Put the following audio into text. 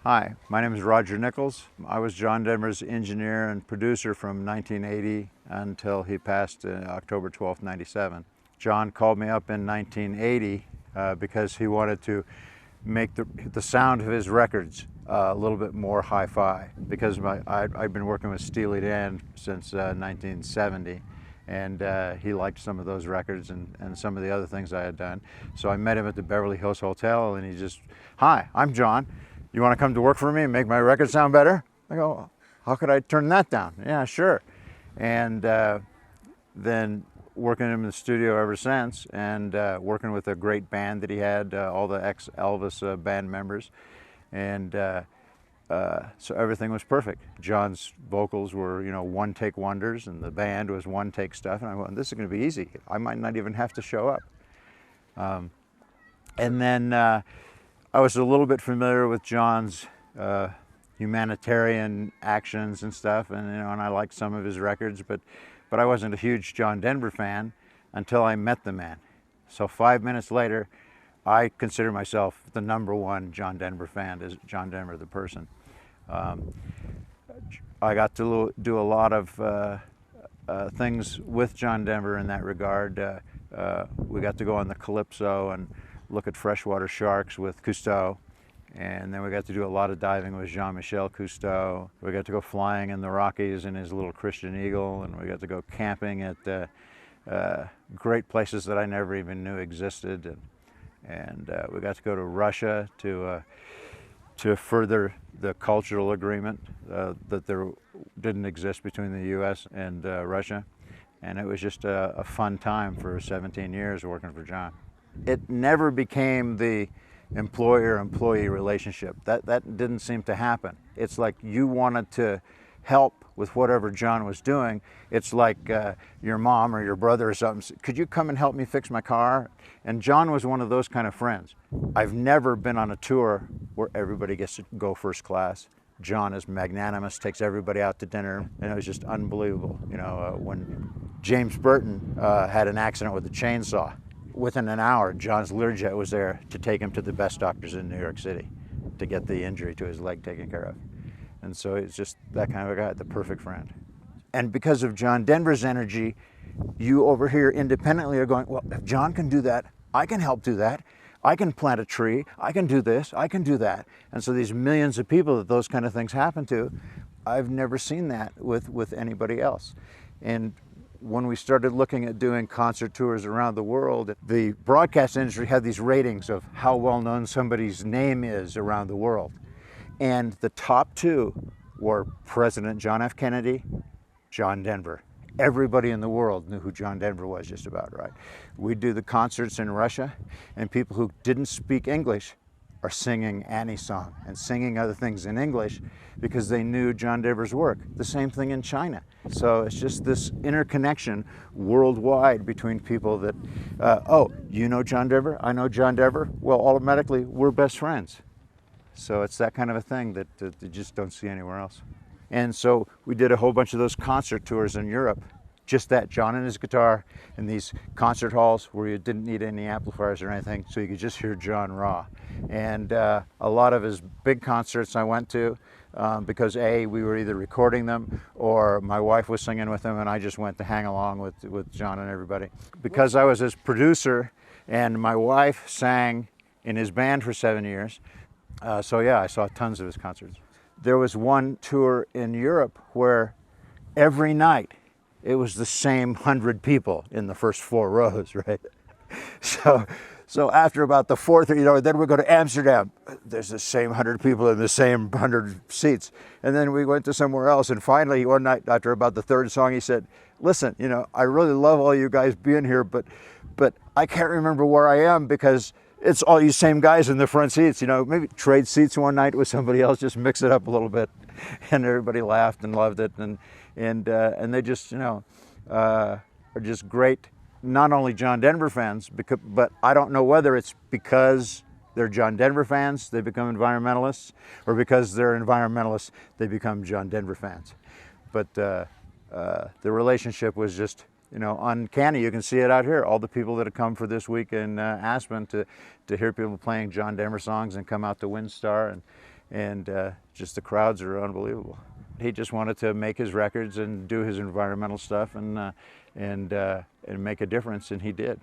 Hi, my name is Roger Nichols. I was John Denver's engineer and producer from 1980 until he passed October 12, 97. John called me up in 1980 because he wanted to make the sound of his records a little bit more hi-fi, because I'd been working with Steely Dan since 1970, and he liked some of those records and some of the other things I had done. So I met him at the Beverly Hills Hotel, and he just, "Hi, I'm John. You want to come to work for me and make my record sound better?" I go, "How could I turn that down?" "Yeah, sure." And then working in the studio ever since, and working with a great band that he had, all the ex-Elvis band members. And so everything was perfect. John's vocals were, one-take wonders, and the band was one-take stuff. And I went, "This is going to be easy. I might not even have to show up." And then I was a little bit familiar with John's humanitarian actions and stuff, and I liked some of his records, but I wasn't a huge John Denver fan until I met the man. So 5 minutes later, I consider myself the #1 John Denver fan, is John Denver the person. I got to do a lot of things with John Denver in that regard. We got to go on the Calypso and look at freshwater sharks with Cousteau, and then we got to do a lot of diving with Jean-Michel Cousteau. We got to go flying in the Rockies in his little Christian Eagle, and we got to go camping at great places that I never even knew existed, and we got to go to Russia to further the cultural agreement that there didn't exist between the U.S. and Russia, and it was just a fun time for 17 years working for John. It never became the employer-employee relationship. That didn't seem to happen. It's like you wanted to help with whatever John was doing. It's like your mom or your brother or something. "Could you come and help me fix my car?" And John was one of those kind of friends. I've never been on a tour where everybody gets to go first class. John is magnanimous, takes everybody out to dinner, and it was just unbelievable. When James Burton had an accident with a chainsaw, within an hour, John's Learjet was there to take him to the best doctors in New York City to get the injury to his leg taken care of. And so it's just that kind of a guy, the perfect friend. And because of John Denver's energy, you over here independently are going, "Well, if John can do that, I can help do that. I can plant a tree. I can do this. I can do that." And so these millions of people that those kind of things happen to, I've never seen that with anybody else. And when we started looking at doing concert tours around the world, the broadcast industry had these ratings of how well known somebody's name is around the world. And the top two were President John F. Kennedy, John Denver. Everybody in the world knew who John Denver was, just about, right? We'd do the concerts in Russia, and people who didn't speak English are singing Annie's song and singing other things in English because they knew John Denver's work. The same thing in China. So it's just this interconnection worldwide between people that, "Oh, you know John Denver? I know John Denver? Well, automatically we're best friends." So it's that kind of a thing that you just don't see anywhere else. And so we did a whole bunch of those concert tours in Europe. Just that, John and his guitar in these concert halls where you didn't need any amplifiers or anything, so you could just hear John raw. And a lot of his big concerts I went to because we were either recording them or my wife was singing with him, and I just went to hang along with John and everybody. Because I was his producer and my wife sang in his band for 7 years, so yeah, I saw tons of his concerts. There was one tour in Europe where every night it was the same 100 people in the first 4 rows, right? So after about the fourth, then we go to Amsterdam. There's the same 100 people in the same 100 seats. And then we went to somewhere else. And finally, one night, after about the third song, he said, "Listen, I really love all you guys being here, but I can't remember where I am because it's all you same guys in the front seats. Maybe trade seats one night with somebody else, just mix it up a little bit." And everybody laughed and loved it. And they just, are just great, not only John Denver fans, but I don't know whether it's because they're John Denver fans, they become environmentalists, or because they're environmentalists, they become John Denver fans. But the relationship was just, uncanny. You can see it out here. All the people that have come for this week in Aspen to hear people playing John Denver songs and come out to WinStar, and just the crowds are unbelievable. He just wanted to make his records and do his environmental stuff and make a difference, and he did.